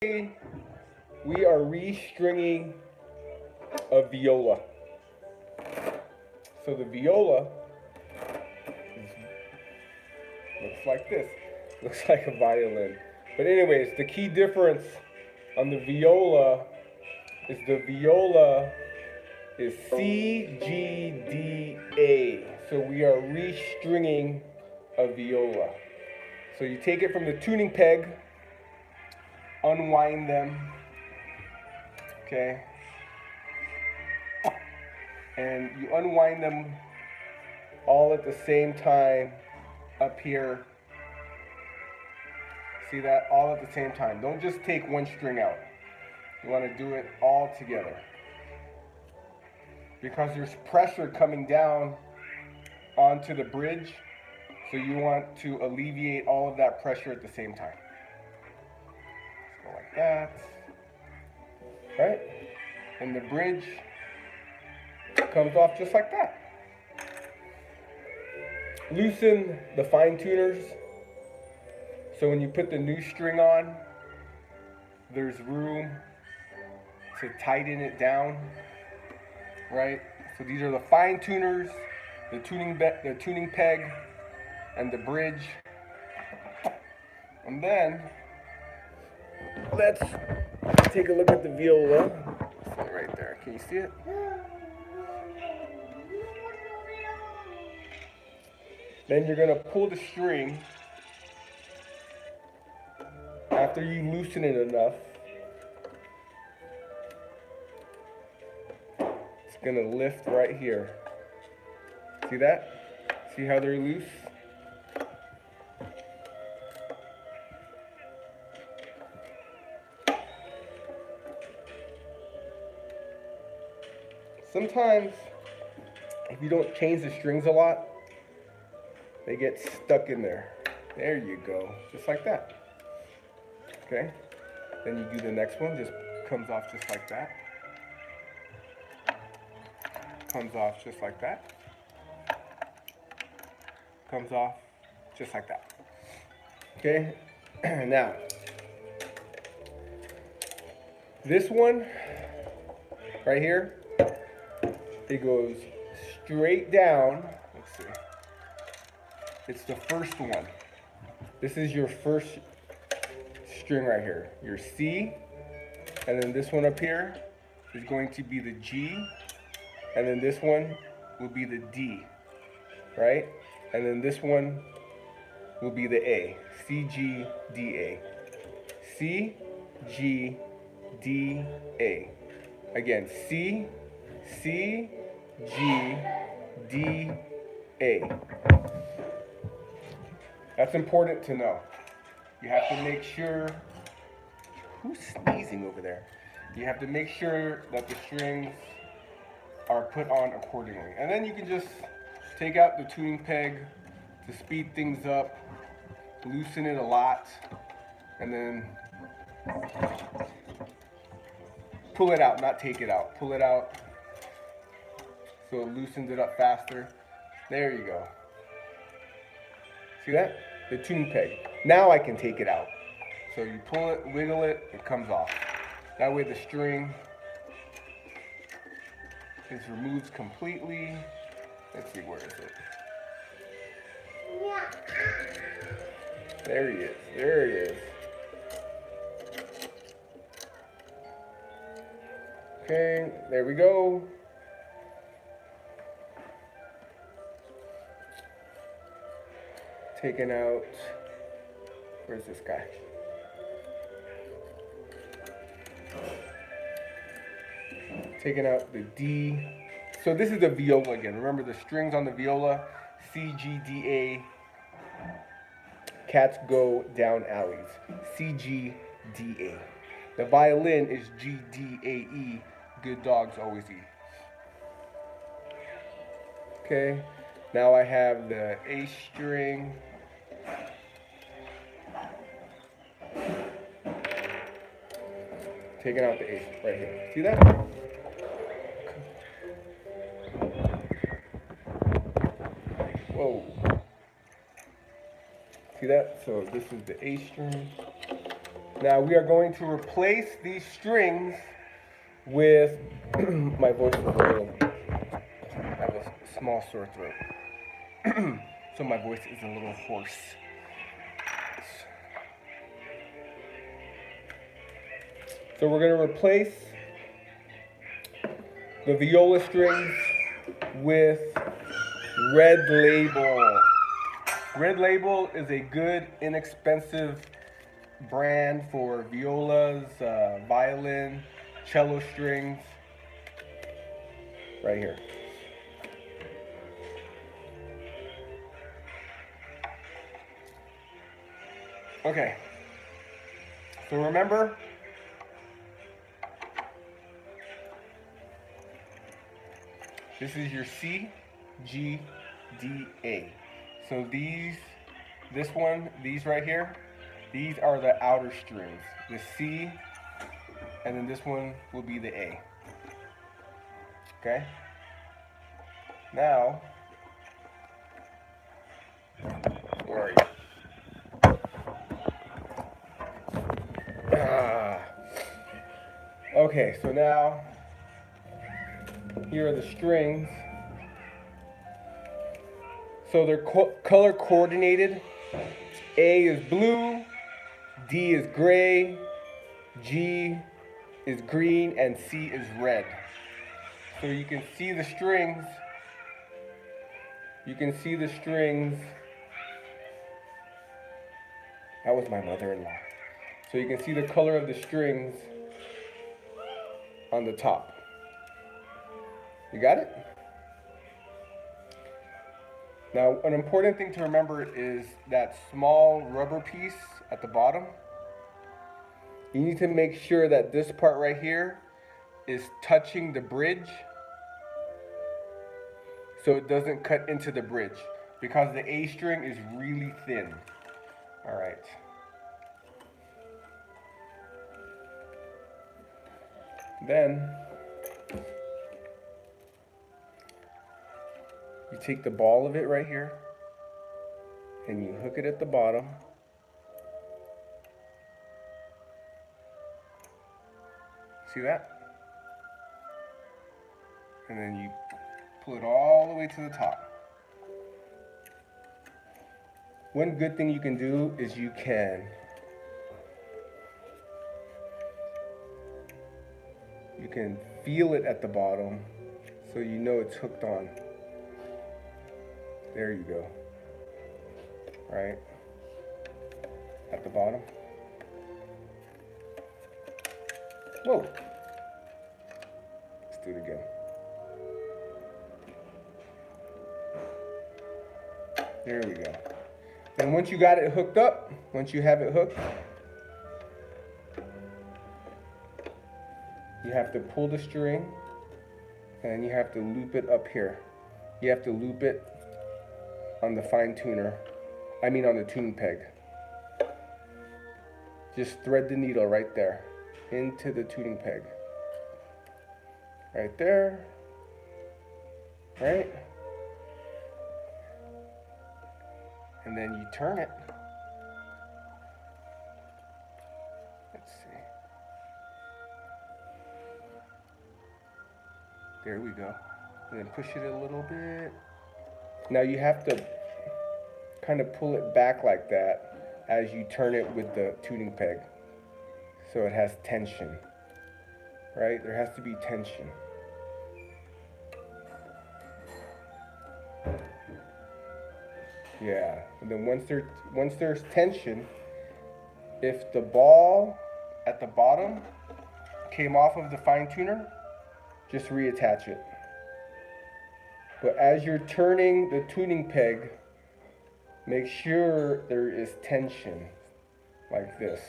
We are restringing a viola. So the viola looks like this. Looks like a violin. But anyways, the key difference on the viola is C, G, D, A. So we are restringing a viola. So you take it from the tuning peg, unwind them, okay? And you unwind them all at the same time up here. See that? All at the same time. Don't just take one string out. You want to do it all together. Because there's pressure coming down onto the bridge, so you want to alleviate all of that pressure at the same time. Go like that, right? And the bridge comes off just like that. Loosen the fine tuners, so when you put the new string on, there's room to tighten it down, right? So these are the fine tuners, the tuning peg, and the bridge. And then let's take a look at the viola. It's right there. Can you see it? Then you're going to pull the string. After you loosen it enough, it's going to lift right here. See that? See how they're loose? Sometimes, if you don't change the strings a lot, they get stuck in there. There you go, just like that. Okay, then you do the next one, just comes off just like that. Comes off just like that. Comes off just like that. Okay, now, this one right here, it goes straight down. Let's see. It's the first one. This is your first string right here. Your C, and then this one up here is going to be the G, and then this one will be the D, right? And then this one will be the A. C, G, D, A. C, G, D, A. Again, C, C, G, D, A. That's important to know. You have to make sure, who's sneezing over there? You have to make sure that the strings are put on accordingly. And then you can just take out the tuning peg to speed things up, loosen it a lot, and then pull it out, not take it out. Pull it out so it loosens it up faster. There you go. See that? The tuning peg. Now I can take it out. So you pull it, wiggle it, it comes off. That way the string is removed completely. Let's see, where is it? There he is. There he is. Okay, there we go. Taking out, where's this guy? Taking out the D. So this is the viola again. Remember the strings on the viola, C, G, D, A. Cats go down alleys. C, G, D, A. The violin is G, D, A, E. Good dogs always eat. Okay, now I have the A string. Taking out the A right here. See that? Whoa. See that? So this is the A string. Now we are going to replace these strings with, my voice is a little, I have a small sore throat. So my voice is a little hoarse. So we're going to replace the viola strings with Red Label. Red Label is a good, inexpensive brand for violas, violin, cello strings. Right here. Okay. So remember, this is your C, G, D, A. So this one, these right here, these are the outer strings. The C, and then this one will be the A. Okay? Now, where are you? Okay, so now, here are the strings. So they're color coordinated. A is blue, D is gray, G is green, and C is red. So you can see the strings. You can see the strings. That was my mother-in-law. So you can see the color of the strings on the top. You got it? Now, an important thing to remember is that small rubber piece at the bottom. You need to make sure that this part right here is touching the bridge so it doesn't cut into the bridge, because the A string is really thin. All right. Then you take the ball of it right here and you hook it at the bottom. See that? And then you pull it all the way to the top. One good thing you can do is you can feel it at the bottom so you know it's hooked on. There you go. Right? At the bottom. Whoa. Let's do it again. There we go. And once you got it hooked up, once you have it hooked, you have to pull the string and you have to loop it up here. You have to loop it on the fine tuner. I mean on the tuning peg. Just thread the needle right there into the tuning peg. Right there. Right? And then you turn it. Let's see. There we go. And then push it a little bit. Now you have to kind of pull it back like that as you turn it with the tuning peg, so it has tension. Right? There has to be tension. Yeah, and then once there's tension, if the ball at the bottom came off of the fine tuner, just reattach it. But as you're turning the tuning peg, make sure there is tension, like this.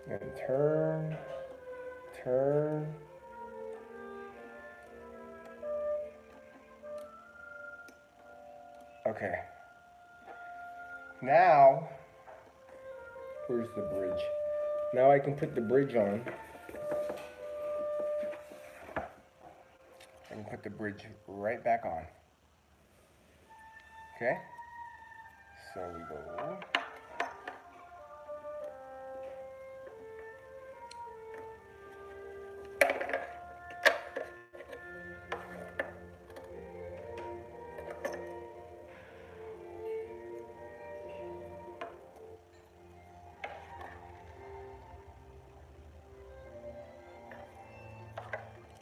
And turn, turn. Okay. Now, where's the bridge? Now I can put the bridge on. I can put the bridge right back on. Okay? So we go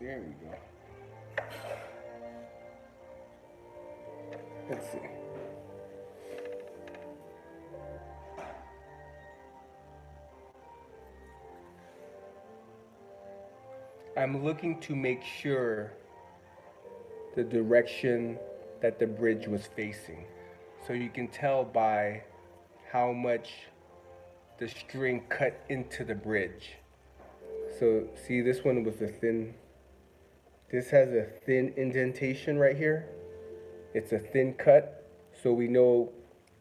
There we go. Let's see. I'm looking to make sure the direction that the bridge was facing. So you can tell by how much the string cut into the bridge. So see, this one was a thin, this has a thin indentation right here. It's a thin cut, so we know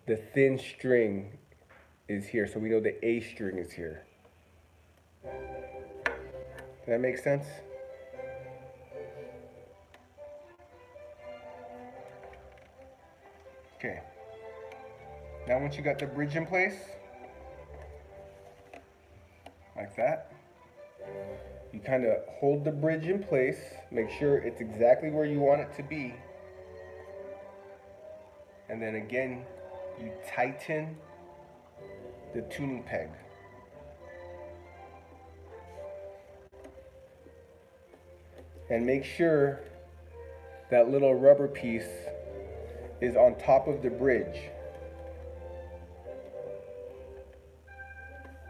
the thin string is here. So we know the A string is here. Does that make sense? Okay. Now once you got the bridge in place, like that, you kind of hold the bridge in place, make sure it's exactly where you want it to be, and then again, you tighten the tuning peg. And make sure that little rubber piece is on top of the bridge.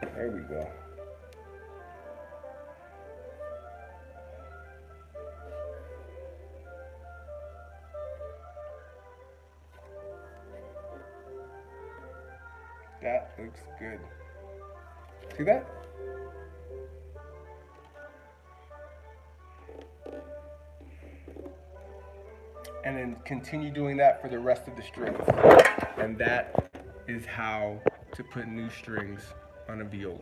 There we go. That looks good. See that? And then continue doing that for the rest of the strings. And that is how to put new strings on a viola.